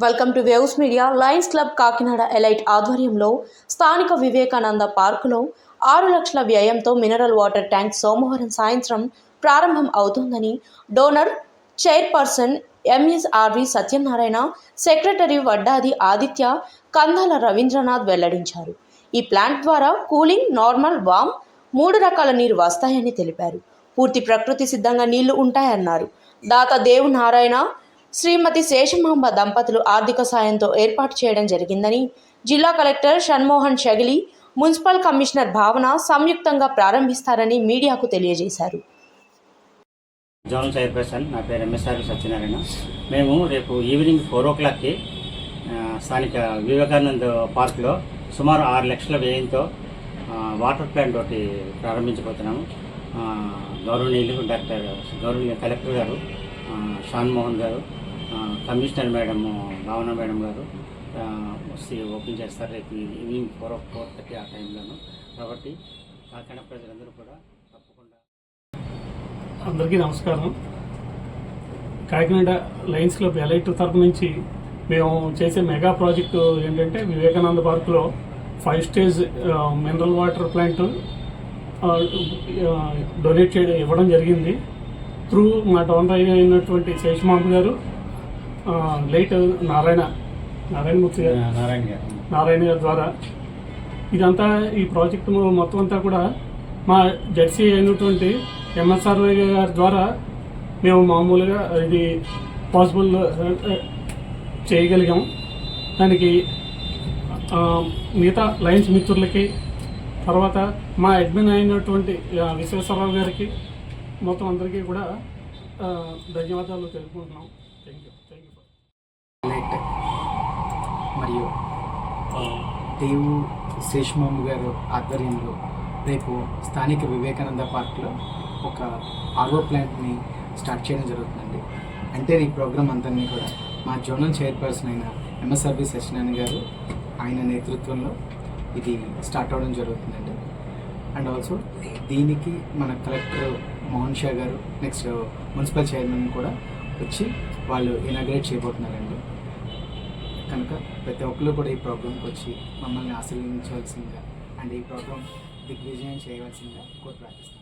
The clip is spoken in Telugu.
Welcome to waves media. Lions club Kakinada elite ఆధ్వర్యంలో స్థానిక వివేకానంద పార్కులో 6 లక్షల వ్యయంతో మినరల్ వాటర్ ట్యాంక్ సోమవారం సాయంత్రం ప్రారంభం అవుతోందని donor chairperson MSRV Satyanarayana, secretary Vaddadi Aditya, Kandala Ravindranath వెల్లడించారు. ఈ ప్లాంట్ ద్వారా కూలింగ్, నార్మల్, వామ్ 3 రకాల నీరు వస్తాయని తెలిపారు. పూర్తి ప్రకృతి సిద్ధంగా నీళ్లు ఉంటాయన్నారు. దాత దేవు నారాయణ, శ్రీమతి శేషమాంబ దంపతులు ఆర్థిక సాయంతో ఏర్పాటు చేయడం జరిగిందని జిల్లా కలెక్టర్ షణ్మోహన్ షగిలి, మున్సిపల్ కమిషనర్ భావన సంయుక్తంగా ప్రారంభిస్తారని మీడియాకు తెలియజేశారు. జోనల్ చైర్పర్సన్ నా పేరు ఎంఎస్ఆర్ సత్యనారాయణ. మేము రేపు ఈవినింగ్ 4 o'clockకి స్థానిక వివేకానంద్ పార్క్లో సుమారు 6 లక్షల వ్యయంతో వాటర్ ప్లాంట్ ఒకటి ప్రారంభించబోతున్నాము. గౌరవనీయులు గౌరవనీయ కలెక్టర్ గారు షాన్మోహన్ గారు, కమిషనర్ మేడం భావన మేడం గారు ఓపెన్ చేస్తారు రేపు ఈవినింగ్ 4:30 ఆ టైంలోను. కాబట్టి కాకినాడ ప్రజలందరూ కూడా తప్పకుండా. అందరికీ నమస్కారం. కాకినాడ లయన్స్ క్లబ్ ఎలైట్ తరపు నుంచి మేము చేసే మెగా ప్రాజెక్టు ఏంటంటే వివేకానంద పార్కులో 5 stage mineral water plant donate ఇవ్వడం జరిగింది. త్రూ మా డోనర్ అయినటువంటి శేషమాంబ గారు, లైట్ నారాయణమూర్తి గారు, నారాయణ గారి ద్వారా ఇదంతా ఈ ప్రాజెక్టు మొత్తం అంతా కూడా మా జెడ్సీ అయినటువంటి ఎంఎస్ఆర్వి గారి ద్వారా మేము మామూలుగా ఇది పాసిబుల్ చేయగలిగాం. దానికి మిగతా లయన్స్ మిత్రులకి, తర్వాత మా అడ్మిన్ అయినటువంటి విశ్వేశ్వరరావు గారికి, మొత్తం అందరికీ కూడా ధన్యవాదాలు తెలుపుకుంటున్నాం. Thank you. మరియు దేవు శేషమాంబ గారు ఆధ్వర్యంలో రేపు స్థానిక వివేకానంద పార్క్లో ఒక ఆర్ఓ ప్లాంట్ని స్టార్ట్ చేయడం జరుగుతుందండి. అంటే ఈ ప్రోగ్రామ్ అంతని కూడా మా జోనల్ చైర్పర్సన్ అయిన ఎంఎస్ఆర్వి సత్యనారాయణ గారు ఆయన నేతృత్వంలో ఇది స్టార్ట్ అవ్వడం జరుగుతుందండి. అండ్ ఆల్సో దీనికి మన కలెక్టర్ మోహన్ షా గారు, నెక్స్ట్ మున్సిపల్ చైర్మన్ కూడా వచ్చి వాళ్ళు ఇనాగ్రేట్ చేయబోతున్నారండి. కనుక ప్రతి ఒక్కరు కూడా ఈ ప్రోగ్రాంకి వచ్చి మమ్మల్ని ఆశీర్వదించవలసిందిగా అండ్ ఈ ప్రోగ్రాం దిగ్విజయం చేయవలసిందిగా కోరి ప్రార్థిస్తున్నాను.